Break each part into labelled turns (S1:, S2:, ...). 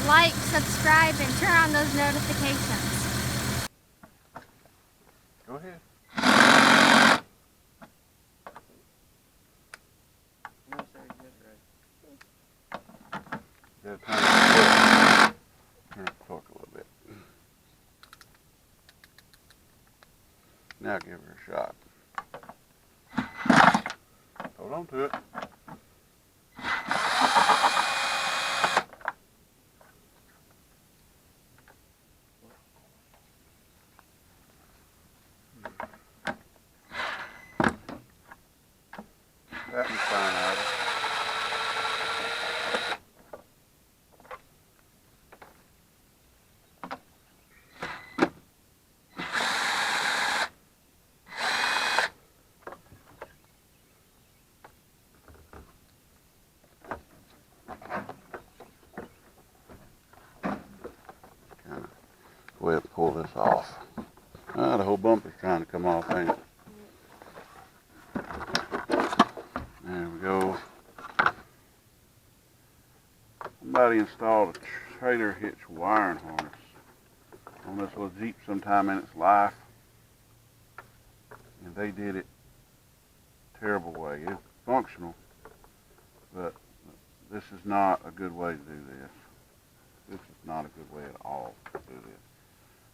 S1: like, subscribe, and turn on those notifications.
S2: Go ahead. Turn the torque a little bit. Now give her a shot. Hold on to it. That one's fine, Ida. Go ahead and pull this off. The whole bumper's trying to come off, ain't it? There we go. Somebody installed a trailer hitch wiring harness on this little Jeep sometime in its life, and they did it a terrible way. It's functional, but this is not a good way to do this. This is not a good way at all to do this.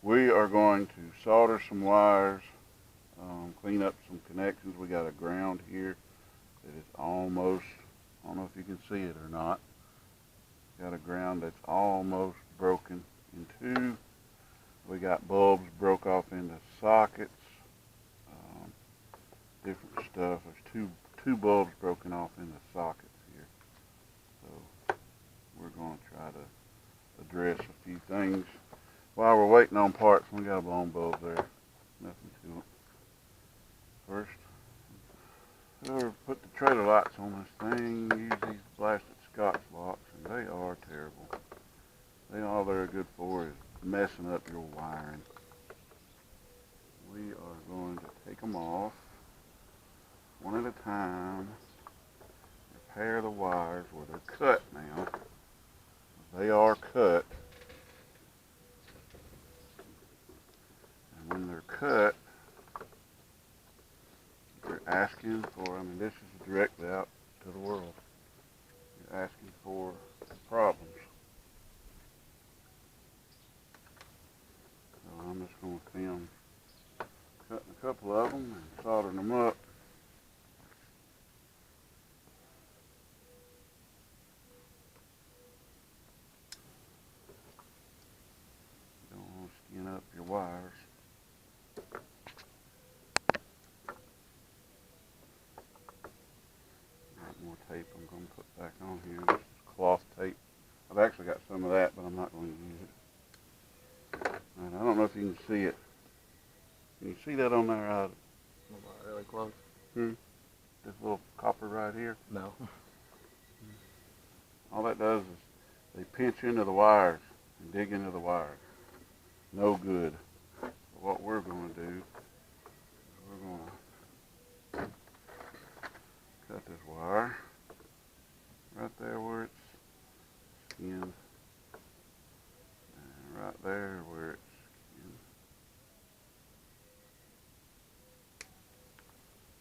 S2: We are going to solder some wires, clean up some connections. We got a ground here that is almost, I don't know if you can see it or not, got a ground that's almost broken in two. We got bulbs broke off into sockets, different stuff. There's two bulbs broken off into sockets here. So we're going to try to address a few things. While we're waiting on parts, we got a blown bulb there. Nothing to it. First, whoever put the trailer lights on this thing, use these blasted scotchlocks, and they are terrible. All they're good for is messing up your wiring. We are going to take them off one at a time, repair the wires where they're cut now. They are cut. And when they're cut, you're asking for, this is directly out to the world. You're asking for problems. So I'm just going to film cutting a couple of them and soldering them up. You don't want to skin up your wires. More tape I'm going to put back on here. This is cloth tape. I've actually got some of that, but I'm not going to use it. And I don't know if you can see it. Can you see that on there?
S3: Not really close.
S2: This little copper right here?
S3: No.
S2: All that does is they pinch into the wires and dig into the wires. No good. So what we're going to do is we're going to cut this wire right there where it's skinned, and right there where it's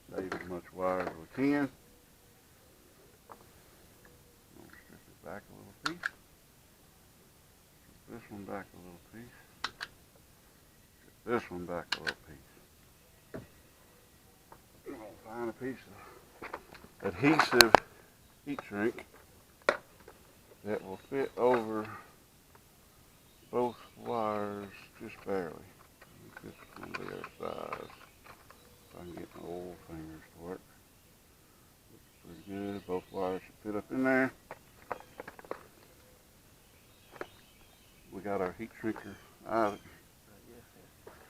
S2: skinned. Save as much wire as we can. I'll strip it back a little piece. Strip this one back a little piece. Strip this one back a little piece. I'm going to find a piece of adhesive heat shrink that will fit over both wires just barely. This is going to be our size. If I can get my old fingers to work. Looks pretty good. Both wires should fit up in there. We got our heat shrinker out.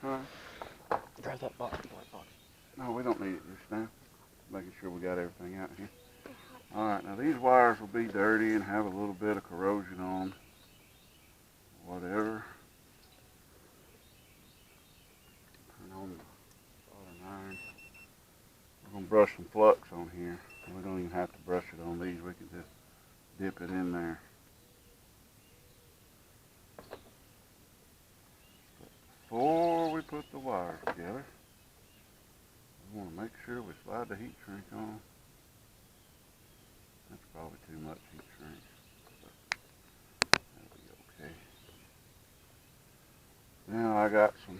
S2: Huh?
S3: Grab that box.
S2: No, we don't need it just now. Making sure we got everything out here. Alright, now these wires will be dirty and have a little bit of corrosion on them. Whatever. Turn on the soldering iron. We're going to brush some flux on here. We don't even have to brush it on these. We can just dip it in there. before we put the wires together, we want to make sure we slide the heat shrink on. That's probably too much heat shrink, but that'll be okay. Now I got some,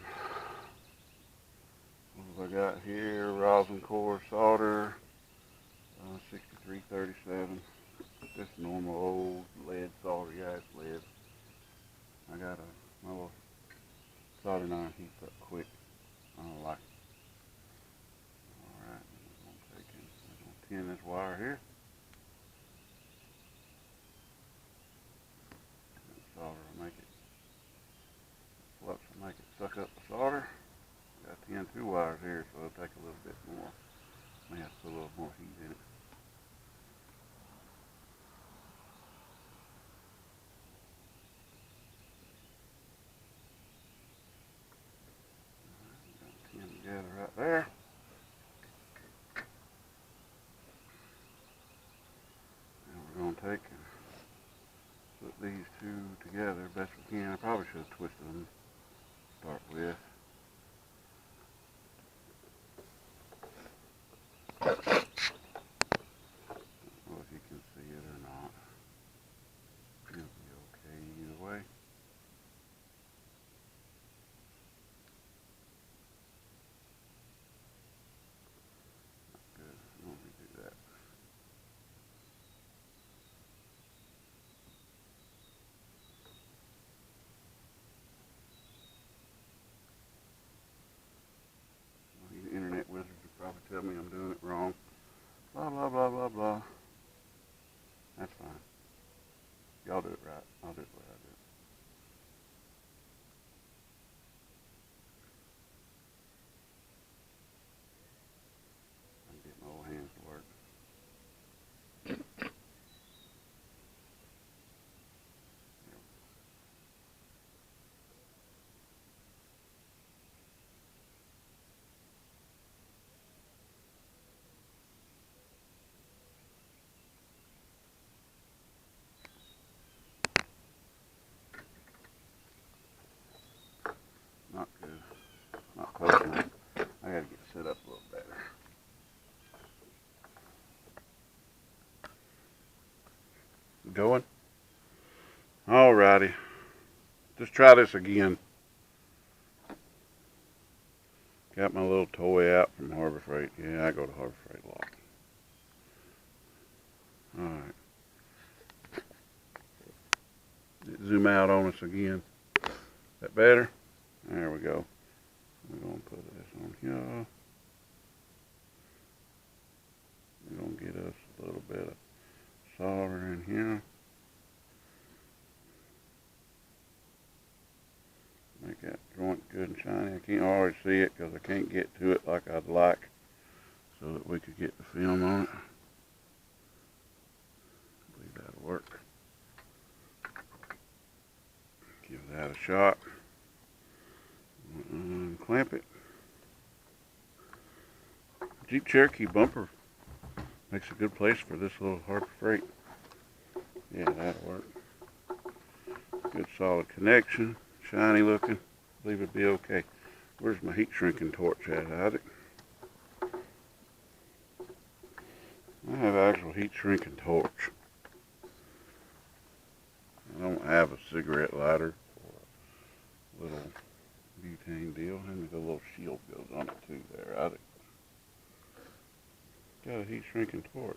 S2: what have I got here? Rosin core solder, 6337. Just normal old lead solder. Yeah, it's lead. I got my little soldering iron heats up quick. I don't like it. Alright, we're gonna tin this wire here. That solder will make it, flux will make it suck up the solder. Got 2 wires here, so it'll take a little bit more. May have to put a little more heat in it. Got 10 together right there. And we're going to take and put these 2 together best we can. I probably should have twisted them to start with. I don't know if you can see it or not. It'll be okay either way. Good. Let me do that. Well, you internet wizards will probably tell me I'm doing it wrong. Blah, blah, blah, blah, blah. That's fine. Y'all do it right. I'll do it the way I do it. I can get my old hands to work. Not good. Not close enough. I gotta get set up a little better. Going? Alrighty. Just try this again. Got my little toy out from Harbor Freight. Yeah, I go to Harbor Freight a lot. Alright. Zoom out on us again. That better? There we go. We're going to put this on here. We're going to get us a little bit of solder in here. Make that joint good and shiny. I can't always see it because I can't get to it like I'd like, so that we could get the film on it. I believe that'll work. Give that a shot. Clamp it. Jeep Cherokee bumper makes a good place for this little Harbor Freight. Yeah, that'll work. Good solid connection, shiny looking. I believe it'll be okay. Where's my heat shrinking torch at, Isaac? I have an actual heat shrinking torch. I don't have a cigarette lighter or a little butane deal, and the little shield goes on it too there, Isaac. Got a heat shrinking torch.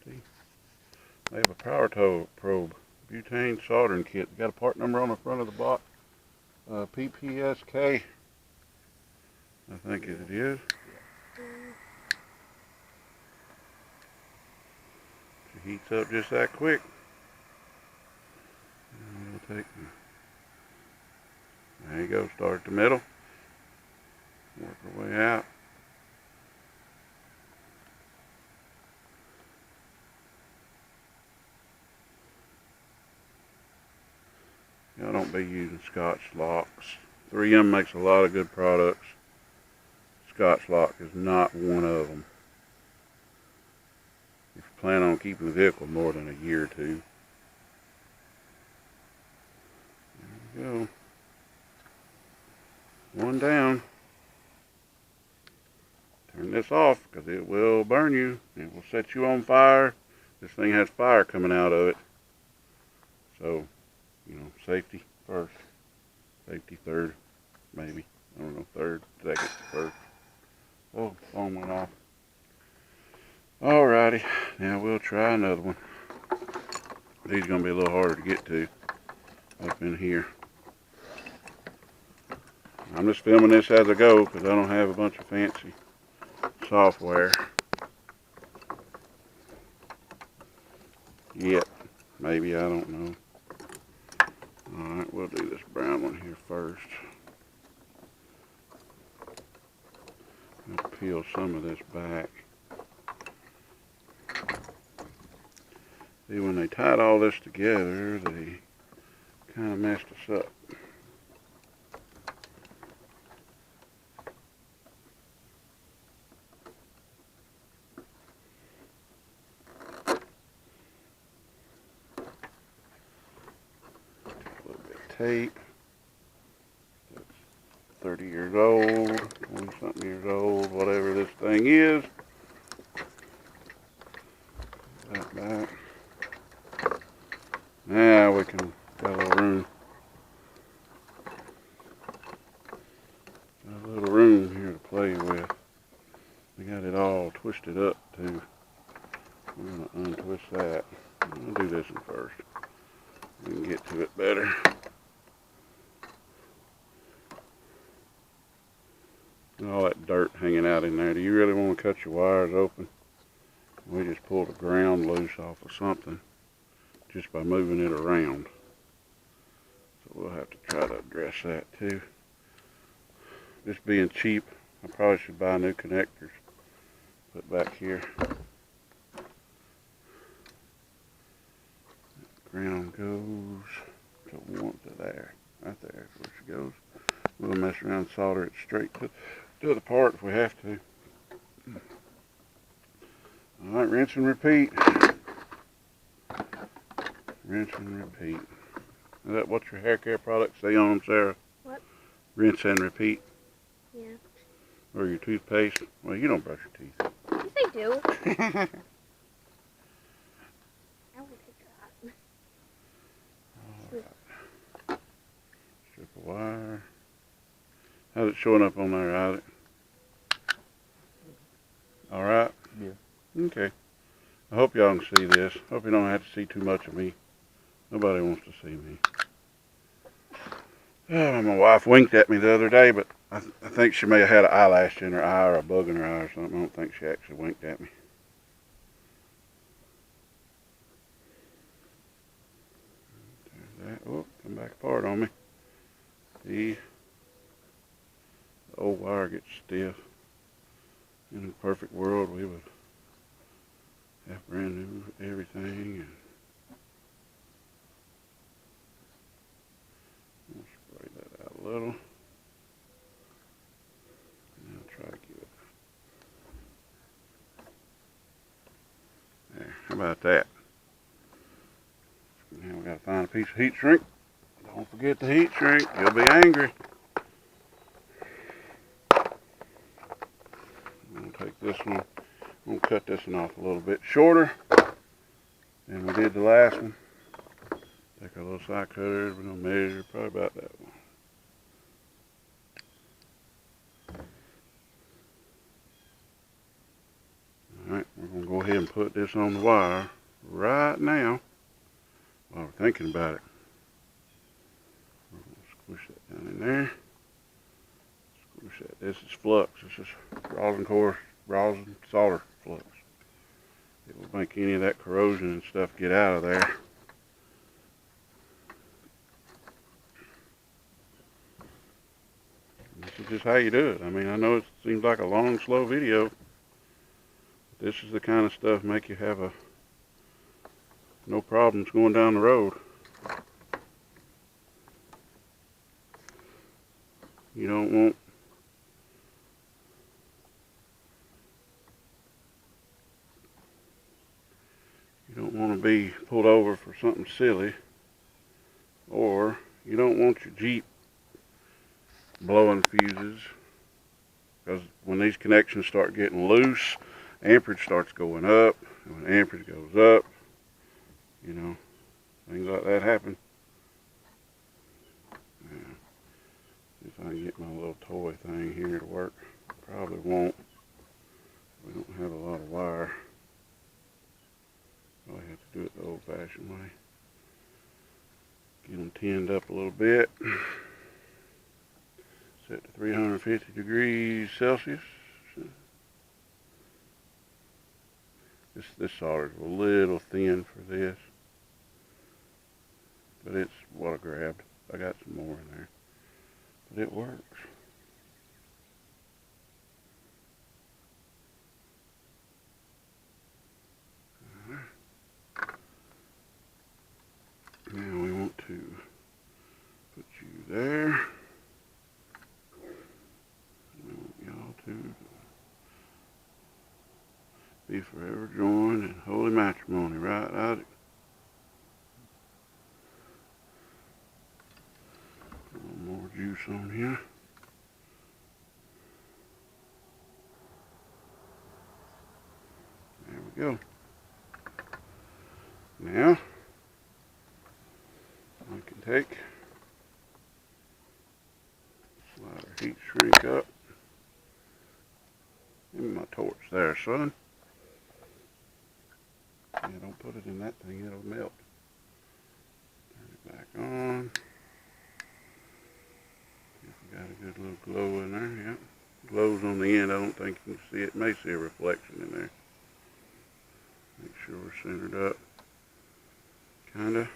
S2: See? They have a power probe, butane soldering kit. Got a part number on the front of the box. PPSK, I think it is. It heats up just that quick. And we'll take, there you go, start at the middle. Work our way out. Y'all don't be using scotchlocks. 3M makes a lot of good products. Scotchlock is not one of them. If you plan on keeping the vehicle more than a year or two. There you go. One down. Turn this off because it will burn you. It will set you on fire. This thing has fire coming out of it. So, you know, safety first. Safety third, maybe. I don't know, third, second, first. Oh, phone went off. Alrighty, now we'll try another one. These are going to be a little harder to get to up in here. I'm just filming this as I go because I don't have a bunch of fancy software yet. Maybe, I don't know. Alright, we'll do this brown one here first. I'll peel some of this back. See, when they tied all this together, they kind of messed us up. A little bit of tape. That's 30 years old, 20 something years old, whatever this thing is. That back. Now we can got a little room. Got a little room here to play with. We got it all twisted up too. We're gonna untwist that. I'm gonna do this one first. We can get to it better. And all that dirt hanging out in there. Do you really want to cut your wires open? We just pulled the ground loose off of something just by moving it around. So we'll have to try to address that too. Just being cheap, I probably should buy new connectors. Put back here. Ground goes to one to there. Right there is where she goes. We'll mess around and solder it straight to the other part if we have to. Alright, rinse and repeat. Rinse and repeat. Is that what your hair care products say on them, Sarah?
S1: What?
S2: Rinse and repeat.
S1: Yeah.
S2: Or your toothpaste. Well, you don't brush your teeth.
S1: Yes, I do. I will take that.
S2: Alright. Strip of wire. How's it showing up on there, Isaac? Alright?
S3: Yeah.
S2: Okay. I hope y'all can see this. Hope you don't have to see too much of me. Nobody wants to see me. Oh, my wife winked at me the other day, but I think she may have had an eyelash in her eye or a bug in her eye or something. I don't think she actually winked at me. There's that. Oh, come back apart on me. The old wire gets stiff. In a perfect world, we would have brand new everything. And we'll spray that out a little. And I'll try to get it. There, how about that? Now we gotta find a piece of heat shrink. Don't forget the heat shrink, you'll be angry. I'm gonna take this one, I'm gonna cut this one off a little bit shorter than we did the last one. Take our little side cutters, we're gonna measure probably about that one. Alright, we're gonna go ahead and put this on the wire right now while we're thinking about it. We're gonna squish that down in there. Squish that. This is flux. This is rosin solder flux. It will make any of that corrosion and stuff get out of there. This is just how you do it. I mean, I know it seems like a long, slow video. This is the kind of stuff make you have no problems going down the road. You don't want to be pulled over for something silly, or you don't want your Jeep blowing fuses. Because when these connections start getting loose, amperage starts going up. And when amperage goes up, you know, things like that happen. Yeah. See if I can get my little toy thing here to work. Probably won't. We don't have a lot of wire. Probably have to do it the old-fashioned way. Get them tinned up a little bit. Set to 350 degrees Celsius. This solder's a little thin for this, but it's what I grabbed. I got some more in there, but it works. Now we want to put you there. We want y'all to be forever joined in holy matrimony, right, Isaac? A little more juice on here. There we go. Now, I can take, slide our heat shrink up. Give me my torch there, son. Yeah, don't put it in that thing, it'll melt. Turn it back on. Got a good little glow in there, yep. Glows on the end, I don't think you can see it. May see a reflection in there. Make sure we're centered up. Kinda.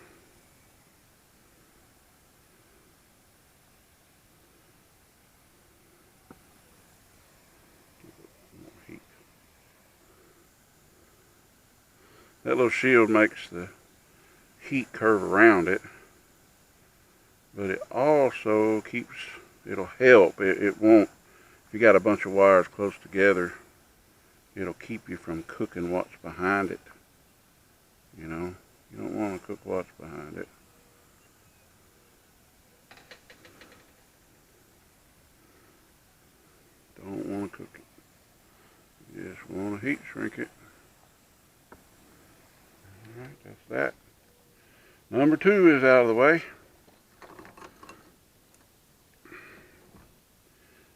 S2: More heat. That little shield makes the heat curve around it, but it also keeps, it'll help. It won't, if you got a bunch of wires close together, it'll keep you from cooking what's behind it. You know, you don't want to cook what's behind it. Don't want to cook it. You just want to heat shrink it. Alright, that's that. Number 2 is out of the way.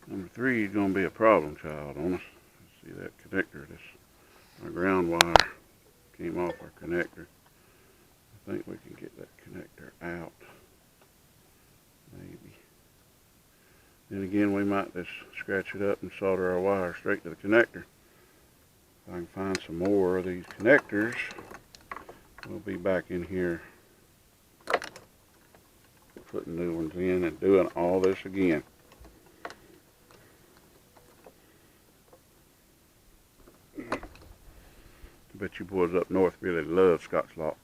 S2: Number 3 is going to be a problem child on us. See that connector, our ground wire came off our connector. I think we can get that connector out. Maybe. Then again, we might just scratch it up and solder our wire straight to the connector. If I can find some more of these connectors, we'll be back in here putting new ones in and doing all this again. I bet you boys up north really love scotchlocks.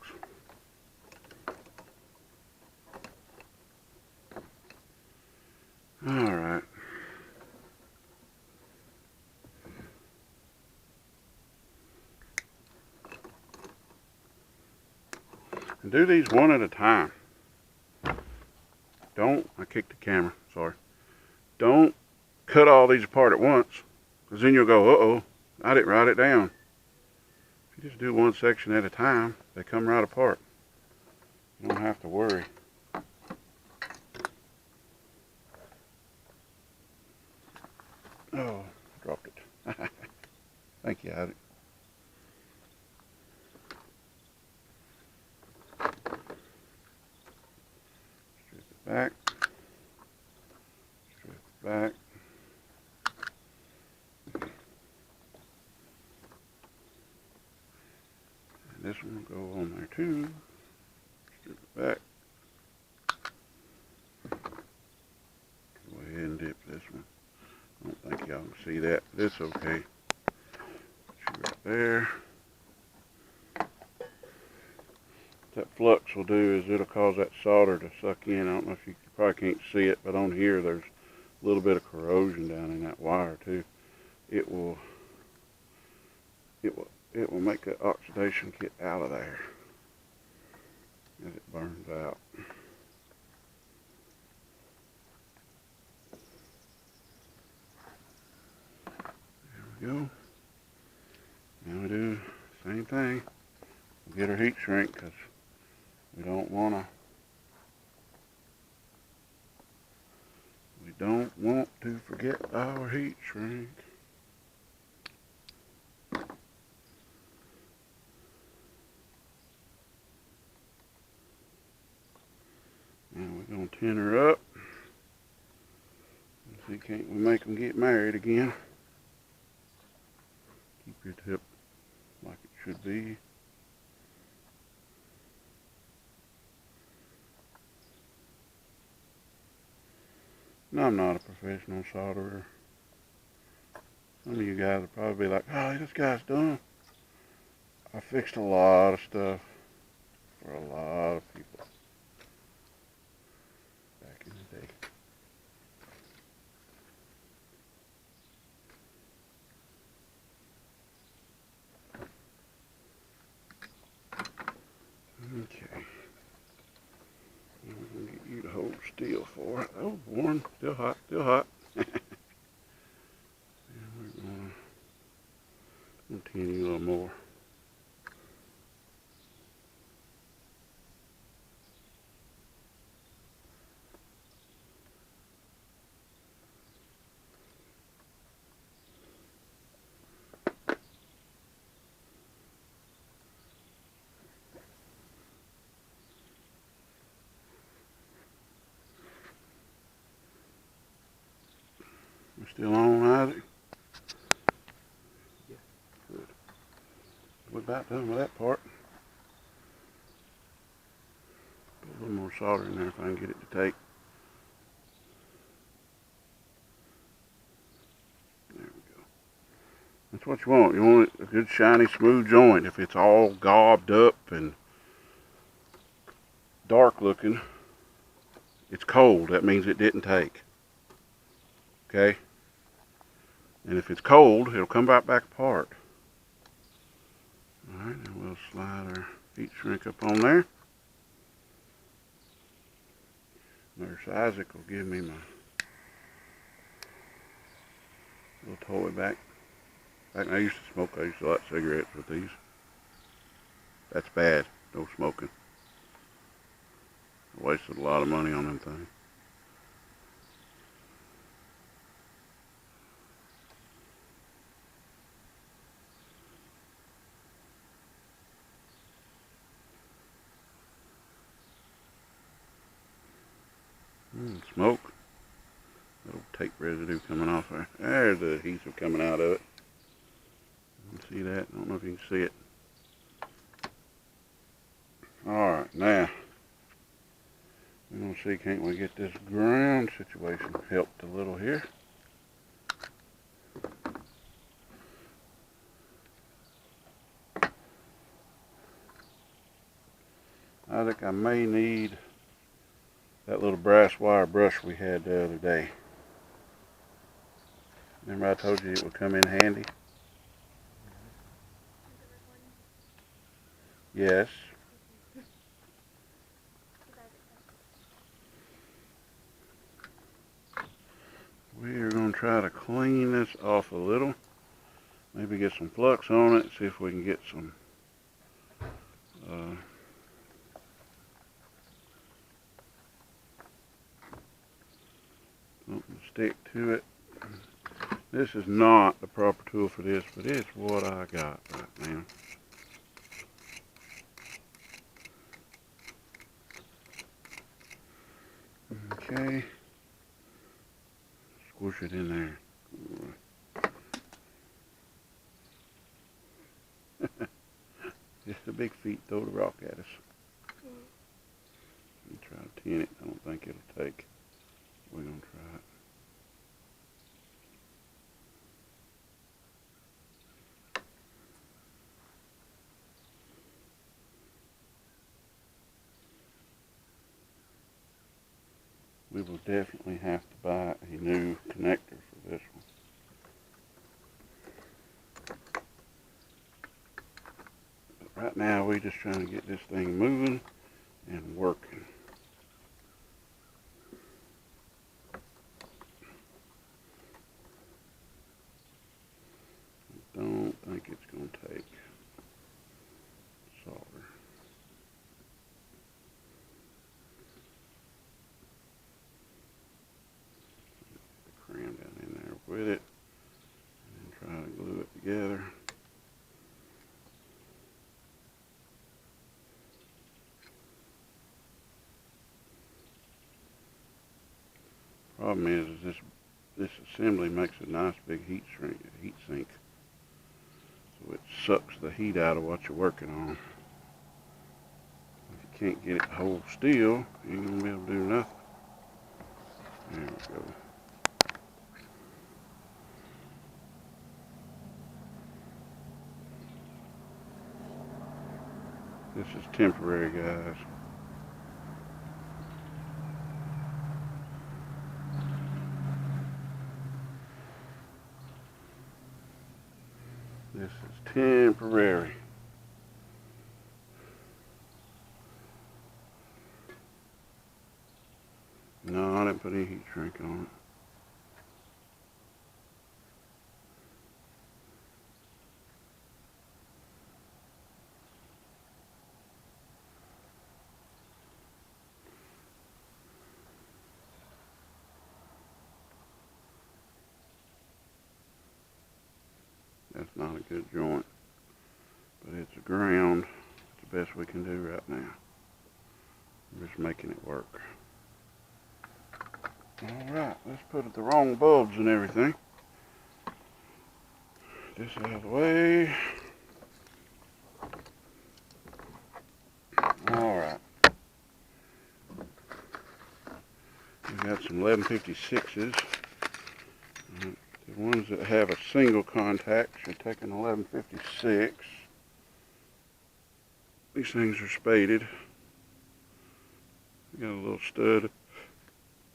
S2: Alright. And do these one at a time. Don't, I kicked the camera, sorry. Don't cut all these apart at once, because then you'll go, uh-oh, I didn't write it down. If you just do one section at a time, they come right apart. You don't have to worry. Oh, dropped it. Thank you, Isaac. Strip it back. Strip it back. And this one will go on there too. Strip it back. Go ahead and dip this one. I don't think y'all can see that, but it's okay. Put you right there. What that flux will do is it'll cause that solder to suck in. I don't know if you probably can't see it, but on here there's a little bit of corrosion down in that wire too. It will make that oxidation get out of there as it burns out. we go. Now we do the same thing. We'll get our heat shrink because we don't want to forget our heat shrink. And we're going to tin her up. Let's see, can't we make them get married again? Keep your tip like it should be. No, I'm not a professional solderer. Some of you guys will probably be like, oh, this guy's done. I fixed a lot of stuff for a lot of people back in the day. Okay. I'm going to get you to hold still for it. Oh, warm. Still hot. Still hot. And we're going to tin you a little more. We're still on, Isaac?
S3: Yeah.
S2: Good. We're about done with that part. Put a little more solder in there if I can get it to take. There we go. That's what you want. You want a good, shiny, smooth joint. If it's all gobbed up and dark looking, it's cold. That means it didn't take. Okay? And if it's cold, it'll come right back apart. Alright, and we'll slide our heat shrink up on there. Nurse Isaac will give me my little toy back. Back when I used to smoke, I used to light cigarettes with these. That's bad. No smoking. I wasted a lot of money on them things. Smoke. Little tape residue coming off there. There's the adhesive coming out of it. You can see that? I don't know if you can see it. Alright, now we're going to see, can't we get this ground situation helped a little here. I think I may need that little brass wire brush we had the other day. Remember I told you it would come in handy? Yes. We are going to try to clean this off a little. Maybe get some flux on it, see if we can get some something to stick to it. This is not the proper tool for this, but it's what I got right now. Okay. Squish it in there. Just the big feet throw the rock at us. Try to tin it. I don't think it'll take. We're going to try it. We will definitely have to buy a new connector for this one. But right now we're just trying to get this thing moving and working. it's going to take solder. Cram down in there with it and try to glue it together. Problem is this assembly makes a nice big heat sink. So it sucks the heat out of what you're working on. If you can't get it to hold still, you ain't gonna be able to do nothing. There we go. This is temporary, guys. This is temporary. No, I didn't put any heat shrink on it. That's not a good joint, but it's a ground. It's the best we can do right now. I'm just making it work. Alright, let's put the wrong bulbs and everything. This out of the way. Alright. We got some 1156s. The ones that have a single contact should take an 1156. These things are spaded. Got a little stud.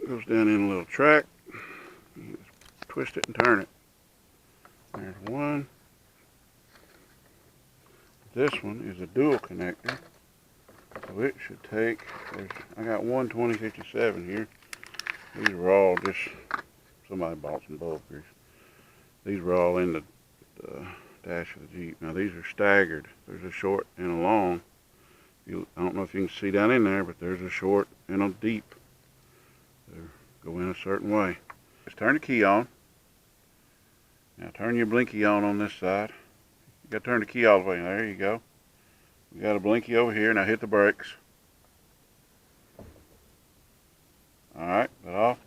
S2: Goes down in a little track. You just twist it and turn it. There's one. This one is a dual connector. So it should take, I got one 2057 here. These are all just, somebody bought some bulb grease. These were all in the dash of the Jeep. Now these are staggered. There's a short and a long. I don't know if you can see down in there, but there's a short and a deep. They go in a certain way. Just turn the key on. Now turn your blinky on this side. You got to turn the key all the way. There you go. We got a blinky over here. Now hit the brakes. Alright, that off.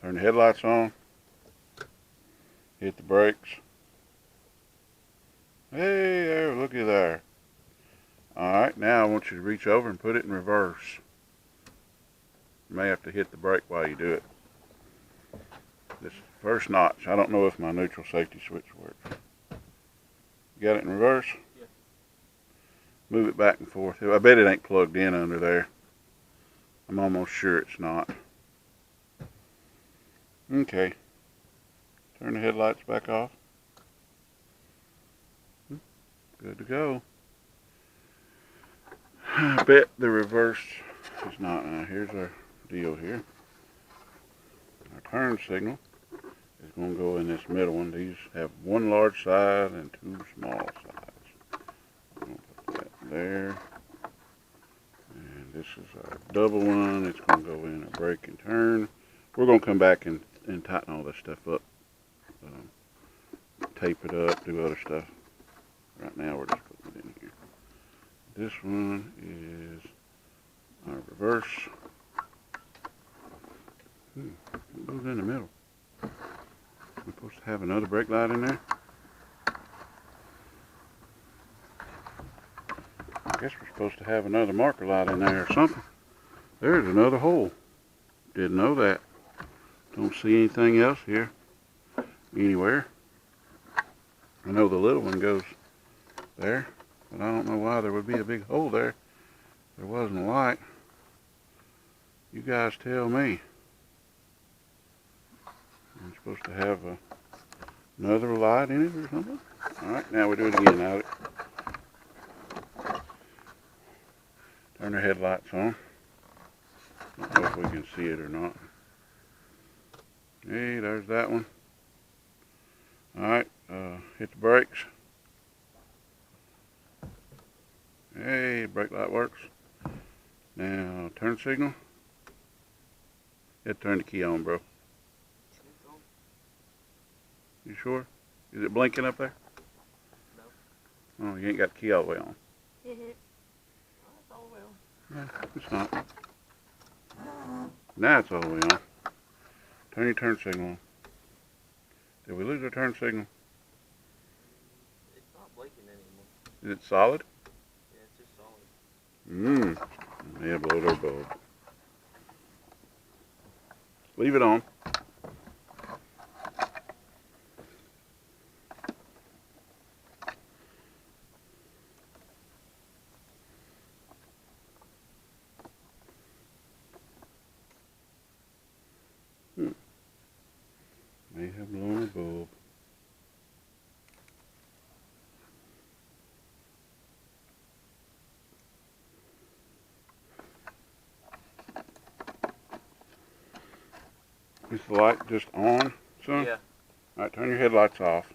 S2: Turn the headlights on. Hit the brakes. Hey there, looky there. Alright, now I want you to reach over and put it in reverse. You may have to hit the brake while you do it. This first notch, I don't know if my neutral safety switch works. You got it in reverse?
S3: Yeah.
S2: Move it back and forth. I bet it ain't plugged in under there. I'm almost sure it's not. Okay. Turn the headlights back off. Good to go. I bet the reverse is not. Now here's our deal here. Our turn signal is going to go in this middle one. These have one large side and two small sides. I'm going to put that there. And this is our double one. It's going to go in a brake and turn. We're going to come back and tighten all this stuff up. Tape it up, do other stuff. Right now we're just putting it in here. This one is our reverse. It goes in the middle. We're supposed to have another brake light in there. I guess we're supposed to have another marker light in there or something. There's another hole. Didn't know that. Don't see anything else here anywhere. I know the little one goes there, but I don't know why there would be a big hole there. There wasn't a light. You guys tell me. I'm supposed to have another light in it or something? Alright, now we do it again. Now turn our headlights on. Don't know if we can see it or not. Hey, there's that one. Alright, hit the brakes. brake light works. Now, turn signal. You have to turn the key on, bro. You sure? Is it blinking up there?
S3: No.
S2: Oh, you ain't got the key all the way on.
S3: That's all well.
S2: No, it's not. Now it's all the way on. Turn your turn signal on. Did we lose our turn signal?
S3: It's not blinking anymore.
S2: Is it solid?
S3: Yeah, it's just solid.
S2: Yeah, blow our bulb. Leave it on. May have blown a bulb. Is the light just on, son?
S3: Yeah.
S2: Alright, turn your headlights off.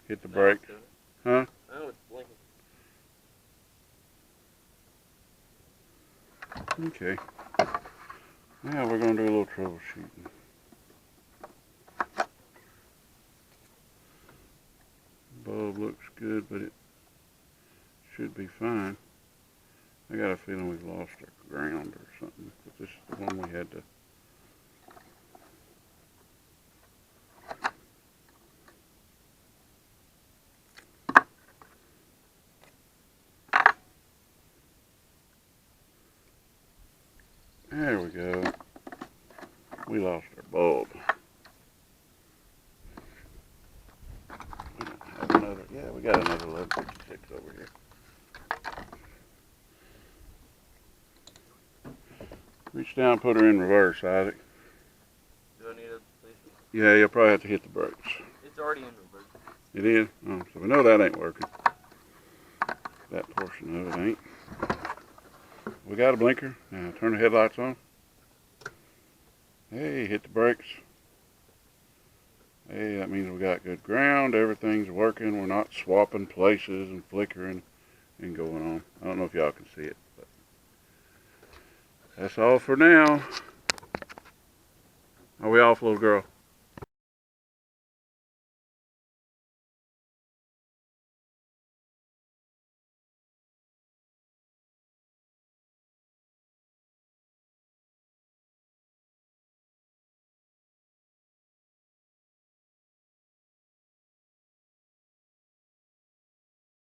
S2: Hit the brake. Huh?
S3: Oh, it's blinking.
S2: Okay. Now we're going to do a little troubleshooting. Bulb looks good, but it should be fine. I got a feeling we've lost our ground or something, but this is the one we had to. There we go. We lost our bulb. We don't have another. Yeah, we got another 1156 over here. Reach down, put her in reverse, Isaac.
S3: Do I need a place?
S2: Yeah, you'll probably have to hit the brakes.
S3: It's already in reverse.
S2: It is? Oh, so we know that ain't working. That portion of it ain't. We got a blinker. Now turn the headlights on. Hey, hit the brakes. Hey, that means we got good ground. Everything's working. We're not swapping places and flickering and going on. I don't know if y'all can see it, but that's all for now. Are we off, little girl?